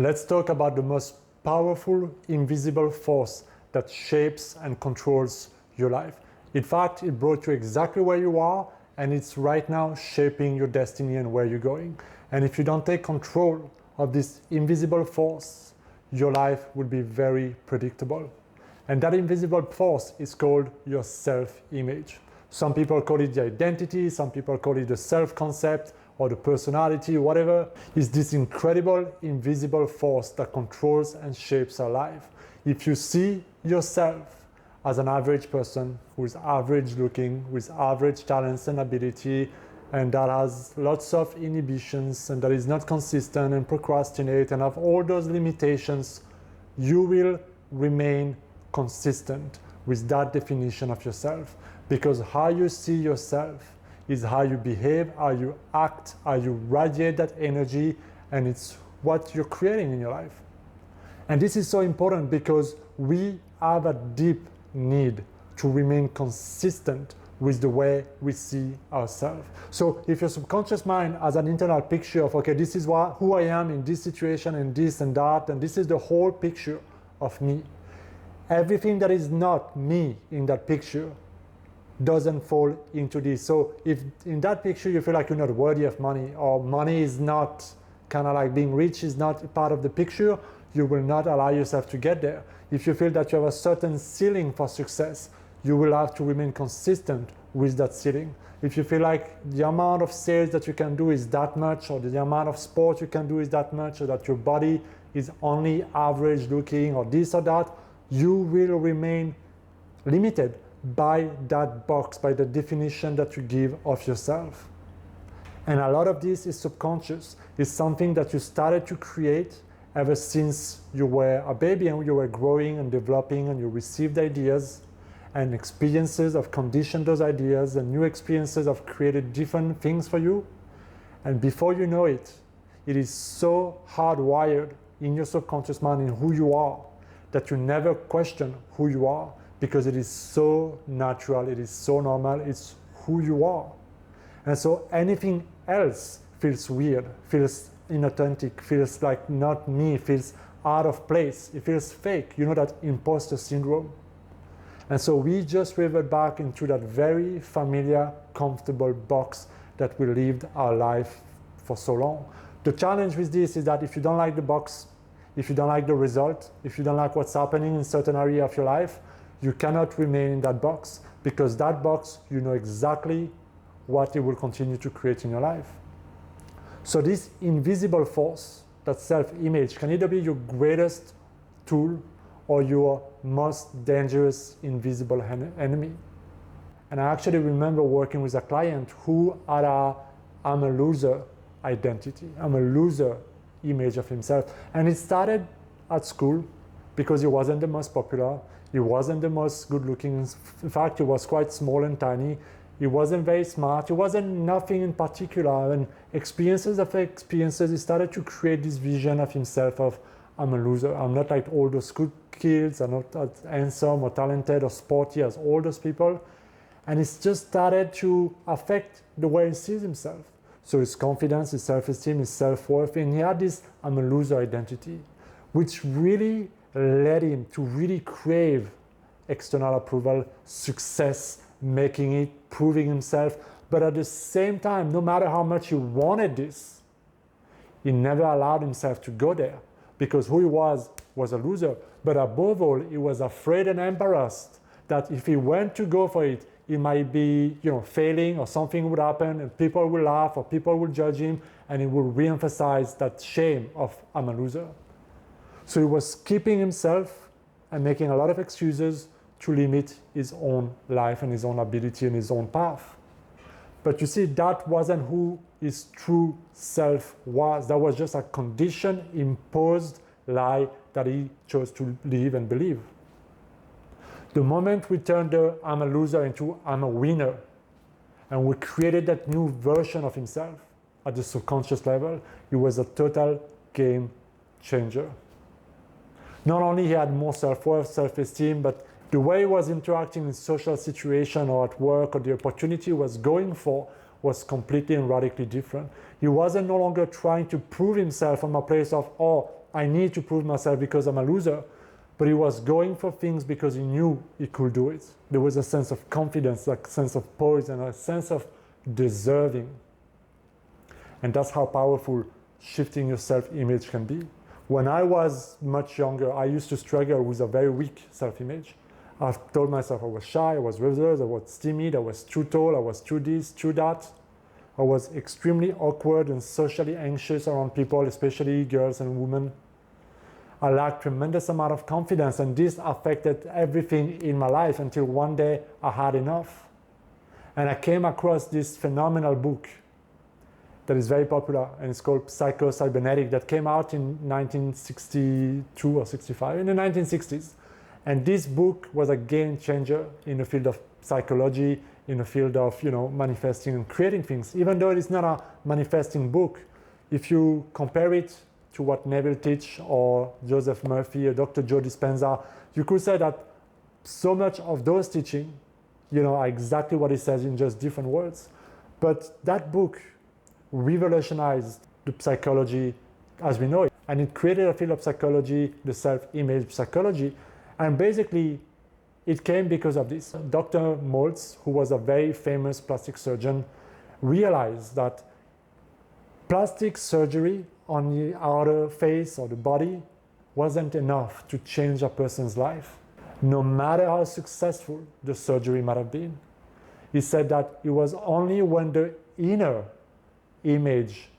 Let's talk about the most powerful invisible force that shapes and controls your life. In fact, it brought you exactly where you are, and it's right now shaping your destiny and where you're going. And if you don't take control of this invisible force, your life will be very predictable. And that invisible force is called your self-image. Some people call it the identity, some people call it the self-concept or the personality, whatever. It's this incredible invisible force that controls and shapes our life. If you see yourself as an average person who is average looking, with average talents and ability, and that has lots of inhibitions and that is not consistent and procrastinate and have all those limitations, you will remain consistent with that definition of yourself, because how you see yourself is how you behave, how you act, how you radiate that energy, and it's what you're creating in your life. And this is so important because we have a deep need to remain consistent with the way we see ourselves. So if your subconscious mind has an internal picture of, okay, this is who I am in this situation and this and that, and this is the whole picture of me, everything that is not me in that picture doesn't fall into this. So if in that picture you feel like you're not worthy of money, or money is not, kind of like being rich is not part of the picture, you will not allow yourself to get there. If you feel that you have a certain ceiling for success, you will have to remain consistent with that ceiling. If you feel like the amount of sales that you can do is that much, or the amount of sport you can do is that much, or that your body is only average looking, or this or that, you will remain limited by that box, by the definition that you give of yourself. And a lot of this is subconscious. It's something that you started to create ever since you were a baby and you were growing and developing, and you received ideas and experiences have conditioned those ideas, and new experiences have created different things for you. And before you know it, it is so hardwired in your subconscious mind in who you are that you never question who you are, because it is so natural, it is so normal, it's who you are. And so anything else feels weird, feels inauthentic, feels like not me, feels out of place, it feels fake. You know, that imposter syndrome. And so we just revert back into that very familiar, comfortable box that we lived our life for so long. The challenge with this is that if you don't like the box, if you don't like the result, if you don't like what's happening in certain area of your life, you cannot remain in that box, because that box, you know exactly what it will continue to create in your life. So this invisible force, that self-image, can either be your greatest tool or your most dangerous invisible enemy. And I actually remember working with a client who had a I'm a loser identity, I'm a loser image of himself. And it started at school because he wasn't the most popular, he wasn't the most good looking. In fact, he was quite small and tiny. He wasn't very smart. He wasn't nothing in particular. And experiences after experiences, he started to create this vision of himself of, I'm a loser. I'm not like all those good kids. I'm not as handsome or talented or sporty as all those people. And it's just started to affect the way he sees himself. So his confidence, his self-esteem, his self-worth, and he had this I'm a loser identity, which really led him to really crave external approval, success, making it, proving himself. But at the same time, no matter how much he wanted this, he never allowed himself to go there, because who he was a loser. But above all, he was afraid and embarrassed that if he went to go for it, he might be, failing, or something would happen and people will laugh or people will judge him, and he will re-emphasize that shame of I'm a loser. So he was keeping himself and making a lot of excuses to limit his own life and his own ability and his own path. But you see, that wasn't who his true self was. That was just a conditioned, imposed lie that he chose to live and believe. The moment we turned the I'm a loser into I'm a winner, and we created that new version of himself at the subconscious level, he was a total game changer. Not only he had more self-worth, self-esteem, but the way he was interacting in social situation or at work, or the opportunity he was going for, was completely and radically different. He wasn't no longer trying to prove himself from a place of, oh, I need to prove myself because I'm a loser, but he was going for things because he knew he could do it. There was a sense of confidence, a sense of poise, and a sense of deserving. And that's how powerful shifting your self-image can be. When I was much younger, I used to struggle with a very weak self-image. I told myself I was shy, I was reserved, I was timid, I was too tall, I was too this, too that. I was extremely awkward and socially anxious around people, especially girls and women. I lacked tremendous amount of confidence, and this affected everything in my life until one day I had enough. And I came across this phenomenal book that is very popular, and it's called Psycho-Cybernetics, that came out in 1962 or 65, in the 1960s. And this book was a game changer in the field of psychology, in the field of manifesting and creating things. Even though it is not a manifesting book, if you compare it to what Neville Teach or Joseph Murphy or Dr. Joe Dispenza, you could say that so much of those teaching, are exactly what it says in just different words. But that book revolutionized the psychology as we know it. And it created a field of psychology, the self-image psychology. And basically, it came because of this. Dr. Maltz, who was a very famous plastic surgeon, realized that plastic surgery on the outer face or the body wasn't enough to change a person's life, no matter how successful the surgery might have been. He said that it was only when the inner image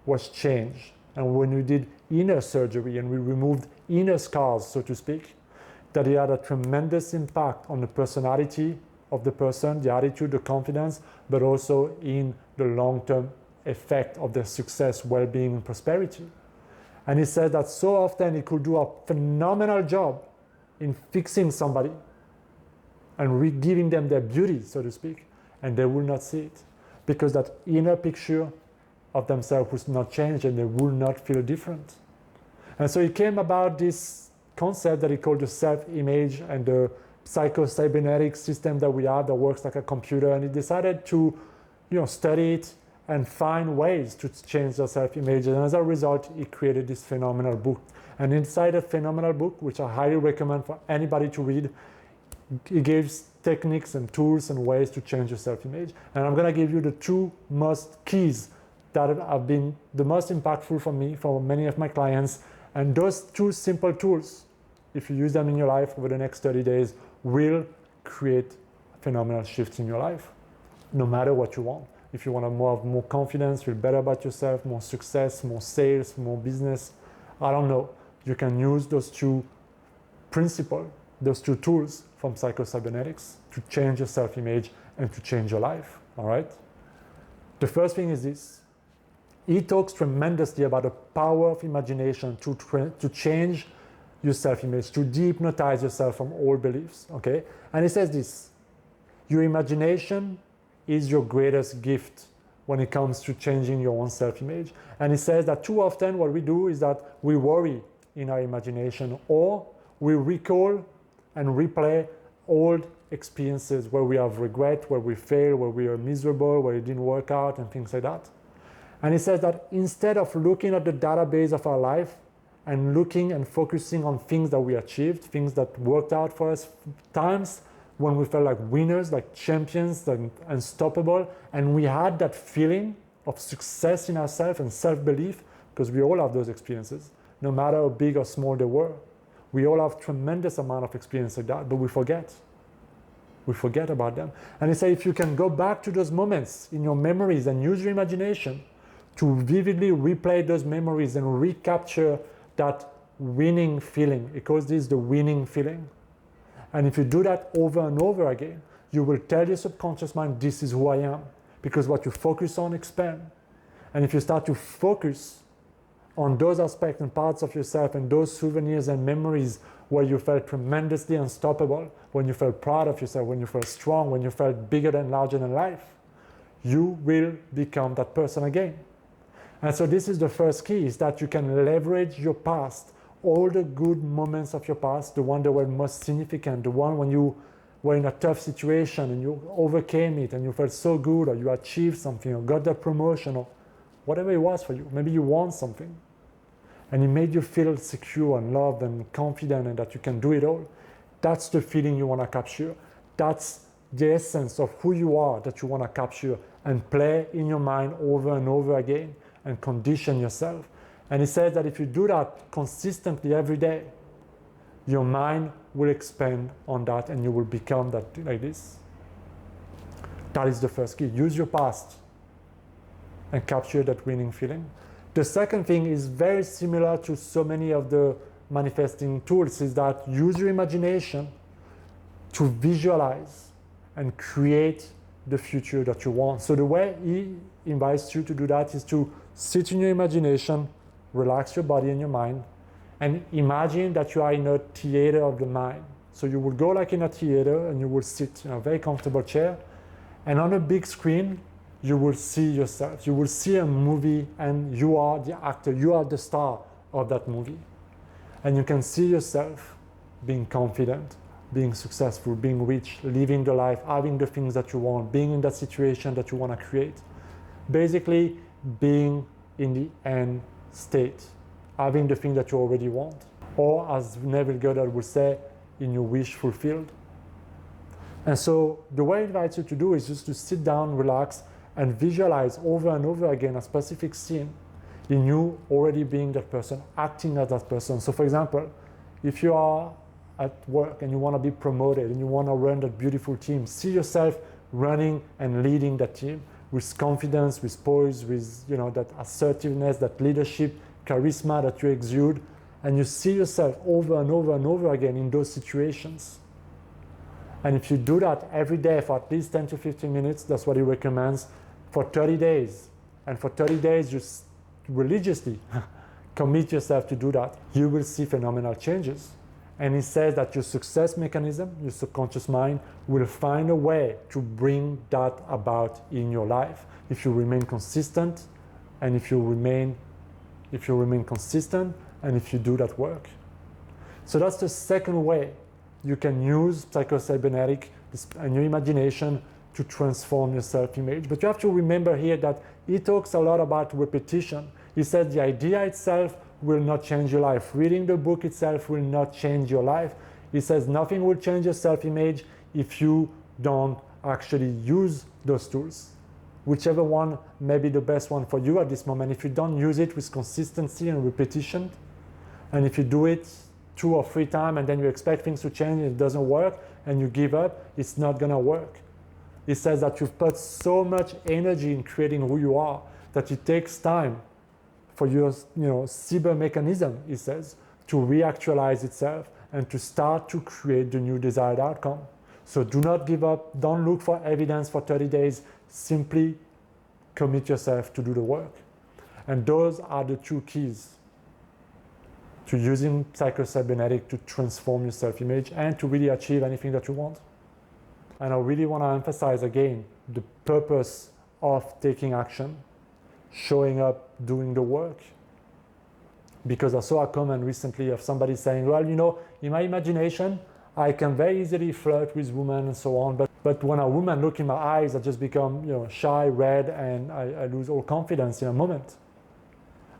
was changed, and when we did inner surgery and we removed inner scars, so to speak, that it had a tremendous impact on the personality of the person, the attitude, the confidence, but also in the long-term effect of their success, well-being, and prosperity. And he said that so often he could do a phenomenal job in fixing somebody and re-giving them their beauty, so to speak, and they will not see it because that inner picture of themselves was not changed and they will not feel different. And so he came about this concept that he called the self-image and the psycho-cybernetics system that we have that works like a computer, and he decided to study it and find ways to change the self-image. And as a result, he created this phenomenal book. And inside that phenomenal book, which I highly recommend for anybody to read, he gives techniques and tools and ways to change your self-image. And I'm going to give you the two most keys that have been the most impactful for me, for many of my clients. And those two simple tools, if you use them in your life over the next 30 days, will create phenomenal shifts in your life, no matter what you want. If you want to have more confidence, feel better about yourself, more success, more sales, more business, I don't know. You can use those two principles, those two tools from Psycho-Cybernetics to change your self-image and to change your life, all right? The first thing is this. He talks tremendously about the power of imagination to change your self-image, to dehypnotize yourself from old beliefs, okay? And he says this, your imagination is your greatest gift when it comes to changing your own self-image. And he says that too often what we do is that we worry in our imagination, or we recall and replay old experiences where we have regret, where we fail, where we are miserable, where it didn't work out, and things like that. And he says that instead of looking at the database of our life and looking and focusing on things that we achieved, things that worked out for us, times when we felt like winners, like champions, like unstoppable, and we had that feeling of success in ourselves and self-belief, because we all have those experiences, no matter how big or small they were. We all have tremendous amount of experience like that, but we forget. We forget about them. And he said if you can go back to those moments in your memories and use your imagination to vividly replay those memories and recapture that winning feeling, he calls this the winning feeling. And if you do that over and over again, you will tell your subconscious mind, this is who I am. Because what you focus on expands. And if you start to focus on those aspects and parts of yourself and those souvenirs and memories where you felt tremendously unstoppable, when you felt proud of yourself, when you felt strong, when you felt bigger than larger than life, you will become that person again. And so this is the first key, is that you can leverage your past, all the good moments of your past, the ones that were most significant, the one when you were in a tough situation and you overcame it and you felt so good, or you achieved something or got that promotion or whatever it was for you. Maybe you won something. and it made you feel secure and loved and confident and that you can do it all, that's the feeling you want to capture. That's the essence of who you are that you want to capture and play in your mind over and over again and condition yourself. And he says that if you do that consistently every day, your mind will expand on that and you will become that like this. That is the first key. Use your past and capture that winning feeling. The second thing is very similar to so many of the manifesting tools, is that use your imagination to visualize and create the future that you want. So the way he invites you to do that is to sit in your imagination, relax your body and your mind, and imagine that you are in a theater of the mind. So you will go like in a theater and you will sit in a very comfortable chair, and on a big screen you will see yourself. You will see a movie and you are the actor, you are the star of that movie. And you can see yourself being confident, being successful, being rich, living the life, having the things that you want, being in that situation that you want to create. Basically, being in the end state, having the thing that you already want. Or as Neville Goddard would say, in your wish fulfilled. And so the way he invites you to do is just to sit down, relax, and visualize over and over again a specific scene in you already being that person, acting as that person. So for example, if you are at work and you want to be promoted and you want to run that beautiful team, see yourself running and leading that team with confidence, with poise, with that assertiveness, that leadership, charisma that you exude, and you see yourself over and over and over again in those situations. And if you do that every day for at least 10 to 15 minutes, that's what he recommends, for 30 days. And for 30 days, you religiously commit yourself to do that, you will see phenomenal changes. And he says that your success mechanism, your subconscious mind, will find a way to bring that about in your life if you remain consistent, and if you remain consistent, and if you do that work. So that's the second way you can use Psycho-Cybernetics and your imagination to transform your self-image. But you have to remember here that he talks a lot about repetition. He said the idea itself will not change your life. Reading the book itself will not change your life. He says nothing will change your self-image if you don't actually use those tools. Whichever one may be the best one for you at this moment. If you don't use it with consistency and repetition, and if you do it 2 or 3 times and then you expect things to change and it doesn't work and you give up, it's not going to work. He says that you've put so much energy in creating who you are that it takes time for your cyber mechanism, he says, to reactualize itself and to start to create the new desired outcome. So do not give up. Don't look for evidence for 30 days. Simply commit yourself to do the work. And those are the 2 keys to using Psycho-Cybernetics to transform your self-image and to really achieve anything that you want. And I really want to emphasize again the purpose of taking action, showing up, doing the work. Because I saw a comment recently of somebody saying, well, in my imagination, I can very easily flirt with women and so on, but when a woman looks in my eyes, I just become shy, red, and I lose all confidence in a moment.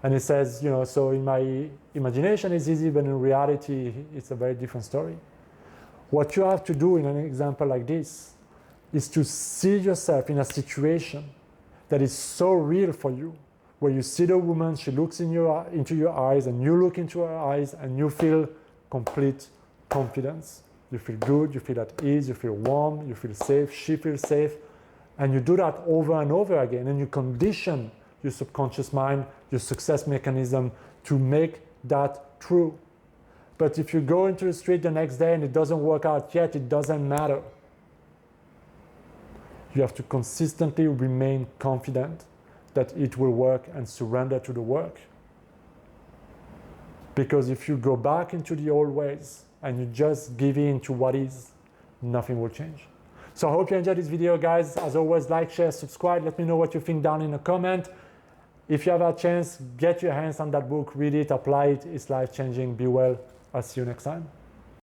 And he says, so in my imagination it's easy, but in reality it's a very different story. What you have to do in an example like this is to see yourself in a situation that is so real for you, where you see the woman, she looks into your eyes, and you look into her eyes, and you feel complete confidence. You feel good, you feel at ease, you feel warm, you feel safe, she feels safe, and you do that over and over again, and you condition your subconscious mind, your success mechanism to make that true. But if you go into the street the next day and it doesn't work out yet, it doesn't matter. You have to consistently remain confident that it will work and surrender to the work. Because if you go back into the old ways and you just give in to what is, nothing will change. So I hope you enjoyed this video, guys. As always, like, share, subscribe. Let me know what you think down in a comment. If you have a chance, get your hands on that book, read it, apply it. It's life-changing. Be well. I'll see you next time.